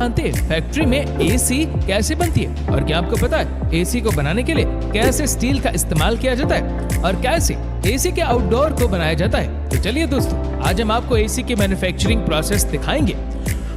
जानते हैं फैक्ट्री में एसी कैसे बनती है और क्या आपको पता है एसी को बनाने के लिए कैसे स्टील का इस्तेमाल किया जाता है और कैसे एसी के आउटडोर को बनाया जाता है। तो चलिए दोस्तों, आज हम आपको एसी की मैन्युफैक्चरिंग प्रोसेस दिखाएंगे।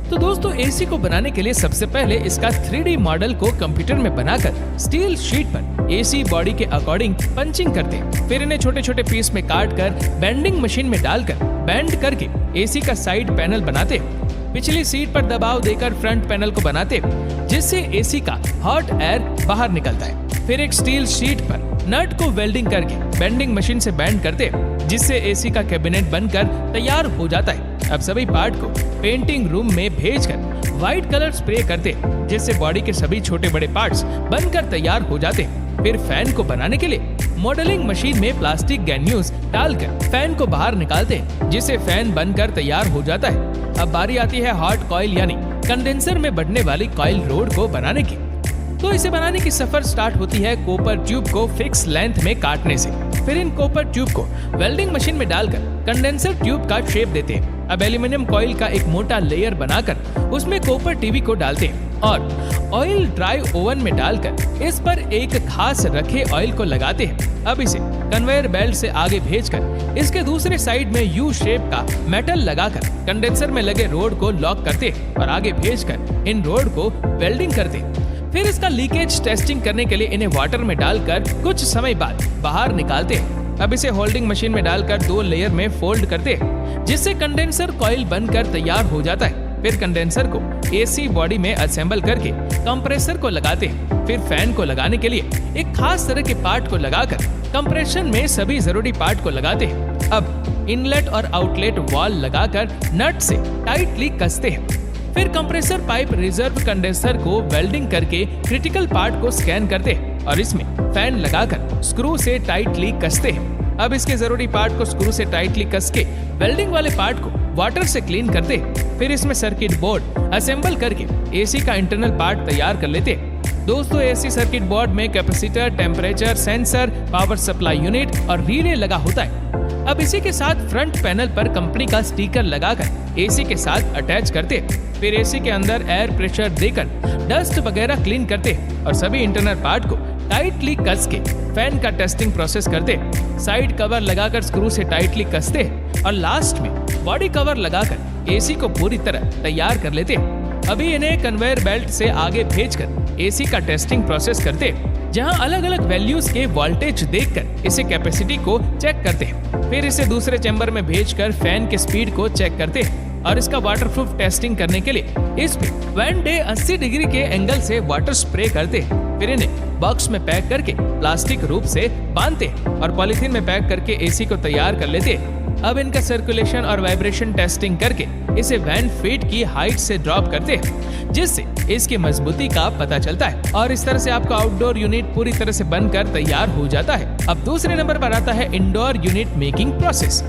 तो दोस्तों, एसी को बनाने के लिए सबसे पहले इसका 3D मॉडल को कंप्यूटर में बनाकर स्टील शीट पर एसी बॉडी के अकॉर्डिंग पंचिंग करते हैं। फिर इन्हें छोटे छोटे पीस में काट कर बेंडिंग मशीन में डालकर बेंड करके एसी का साइड पैनल बनाते हैं। पिछली सीट पर दबाव देकर फ्रंट पैनल को बनाते जिससे एसी का हॉट एयर बाहर निकलता है। फिर एक स्टील शीट पर नट को वेल्डिंग करके बेंडिंग मशीन से बेंड करते जिससे एसी का कैबिनेट बनकर तैयार हो जाता है। अब सभी पार्ट को पेंटिंग रूम में भेजकर व्हाइट कलर स्प्रे करते जिससे बॉडी के सभी छोटे बड़े पार्ट्स बनकर तैयार हो जाते हैं। फिर फैन को बनाने के लिए मॉडलिंग मशीन में प्लास्टिक गैन्यूज डालकर फैन को बाहर निकालते हैं जिससे फैन बनकर तैयार हो जाता है। अब बारी आती है हॉट कॉइल यानी कंडेंसर में बढ़ने वाली कॉइल रोड को बनाने की। तो इसे बनाने की सफर स्टार्ट होती है कॉपर ट्यूब को फिक्स लेंथ में काटने से। फिर इन कॉपर ट्यूब को वेल्डिंग मशीन में डालकर कंडेंसर ट्यूब का शेप देते हैं। अब एल्यूमिनियम कॉइल का एक मोटा लेयर बनाकर उसमें कॉपर टीवी को डालते हैं और ऑयल ड्राई ओवन में डालकर इस पर एक खास रखे ऑयल को लगाते हैं। अब इसे कन्वेयर बेल्ट से आगे भेजकर इसके दूसरे साइड में यू शेप का मेटल लगाकर कंडेंसर में लगे रोड को लॉक करते हैं और आगे भेजकर इन रोड को वेल्डिंग करते हैं। फिर इसका लीकेज टेस्टिंग करने के लिए इन्हें वाटर में डालकर कुछ समय बाद बाहर निकालते हैं। अब इसे होल्डिंग मशीन में डालकर 2 लेयर में फोल्ड करते हैं जिससे कंडेंसर कॉइल बनकर तैयार हो जाता है। फिर कंडेंसर को एसी बॉडी में असेंबल करके कंप्रेसर को लगाते हैं। फिर फैन को लगाने के लिए एक खास तरह के पार्ट को लगाकर कंप्रेशन में सभी जरूरी पार्ट को लगाते हैं। अब इनलेट और आउटलेट वॉल लगाकर नट से टाइटली कसते हैं। फिर कंप्रेसर पाइप रिजर्व कंडेंसर को वेल्डिंग करके क्रिटिकल पार्ट को स्कैन करते हैं और इसमें फैन लगाकर स्क्रू से टाइटली कसते हैं। अब इसके जरूरी पार्ट को स्क्रू से टाइटली कस के वेल्डिंग वाले पार्ट को वाटर से क्लीन करते हैं। फिर इसमें सर्किट बोर्ड असेंबल करके एसी का इंटरनल पार्ट तैयार कर लेते हैं। दोस्तों, एसी सर्किट बोर्ड में capacitor, temperature sensor, power supply unit और रिले लगा होता है। अब इसी के साथ फ्रंट पैनल पर कंपनी का स्टिकर लगाकर एसी के साथ अटैच करते हैं। फिर एसी के अंदर एयर प्रेशर देकर डस्ट वगैरह क्लीन करते हैं और सभी इंटरनल पार्ट को टाइटली कस के फैन का टेस्टिंग प्रोसेस करते हैं। साइड कवर लगाकर स्क्रू से टाइटली कसते हैं और लास्ट में बॉडी कवर लगाकर एसी को पूरी तरह तैयार कर लेते हैं। अभी इन्हें कन्वेयर बेल्ट से आगे भेजकर एसी का टेस्टिंग प्रोसेस करते हैं जहां अलग अलग वैल्यूज के वोल्टेज देखकर इसे कैपेसिटी को चेक करते हैं। फिर इसे दूसरे चैम्बर में भेजकर फैन के स्पीड को चेक करते हैं और इसका वाटरप्रूफ टेस्टिंग करने के लिए इस पे वन डे 80 डिग्री के एंगल से वाटर स्प्रे करते हैं। फिर इन्हें बॉक्स में पैक करके प्लास्टिक रूप से बांधते हैं और पॉलिथीन में पैक करके एसी को तैयार कर लेते हैं। अब इनका सर्कुलेशन और वाइब्रेशन टेस्टिंग करके इसे 1 फीट की हाइट से ड्रॉप करते हैं जिससे इसकी मजबूती का पता चलता है और इस तरह से आपका आउटडोर यूनिट पूरी तरह से बनकर तैयार हो जाता है। अब दूसरे नंबर पर आता है इंडोर यूनिट मेकिंग प्रोसेस।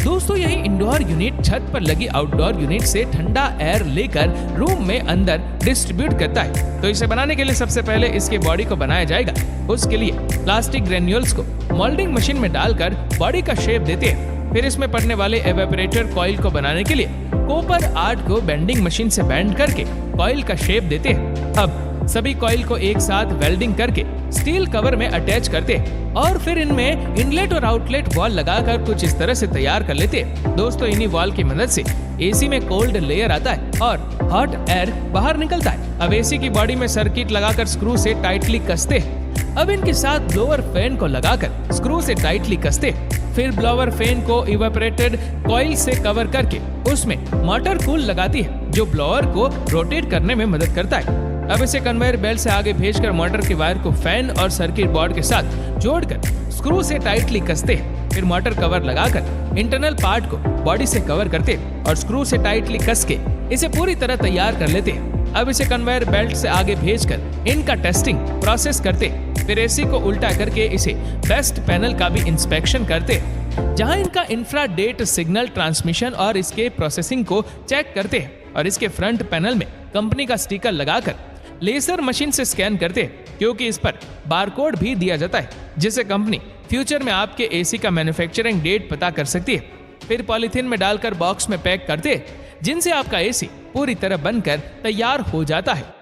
दोस्तों, यही इंडोर यूनिट छत पर लगी आउटडोर यूनिट से ठंडा एयर लेकर रूम में अंदर डिस्ट्रीब्यूट करता है। तो इसे बनाने के लिए सबसे पहले इसके बॉडी को बनाया जाएगा। उसके लिए प्लास्टिक ग्रेन्यूल्स को मोल्डिंग मशीन में डालकर बॉडी का शेप देते हैं। फिर इसमें पड़ने वाले एवेपोरेटर कॉइल को बनाने के लिए कॉपर आर्ट को बेंडिंग मशीन से बेंड करके कॉइल का शेप देते हैं। अब सभी कॉइल को एक साथ वेल्डिंग करके स्टील कवर में अटैच करते हैं और फिर इनमें इनलेट और आउटलेट वॉल लगाकर कुछ इस तरह से तैयार कर लेते हैं। दोस्तों, इन्हीं वॉल की मदद से एसी में कोल्ड लेयर आता है और हॉट एयर बाहर निकलता है। अब एसी की बॉडी में सर्किट लगाकर स्क्रू से टाइटली कसते हैं। अब इनके साथ ब्लोअर फैन को लगाकर स्क्रू से टाइटली कसते हैं। फिर ब्लोअर फैन को इवेपोरेटेड कॉइल से कवर करके उसमें मोटर कूल लगाती है जो ब्लोअर को रोटेट करने में मदद करता है। अब इसे कन्वेयर बेल्ट से आगे भेजकर मोटर के वायर को फैन और सर्किट बोर्ड के साथ जोड़कर स्क्रू से टाइटली कसते हैं। फिर मोटर कवर लगाकर इंटरनल पार्ट को बॉडी से कवर करते हैं और स्क्रू से टाइटली कस के इसे पूरी तरह तैयार कर लेते हैं। अब इसे कन्वेयर बेल्ट से आगे भेजकर इनका टेस्टिंग प्रोसेस करते हैं। फिर एसी को उल्टा करके इसे बेस्ट पैनल का भी इंस्पेक्शन करते हैं जहां इनका इंफ्रारेड सिग्नल ट्रांसमिशन और इसके प्रोसेसिंग को चेक करते हैं और इसके फ्रंट पैनल में कंपनी का स्टिकर लगाकर लेजर मशीन से स्कैन करते हैं क्योंकि इस पर बारकोड भी दिया जाता है जिससे कंपनी फ्यूचर में आपके एसी का मैन्युफैक्चरिंग डेट पता कर सकती है। फिर पॉलीथीन में डालकर बॉक्स में पैक करते हैं जिनसे आपका एसी पूरी तरह बनकर तैयार हो जाता है।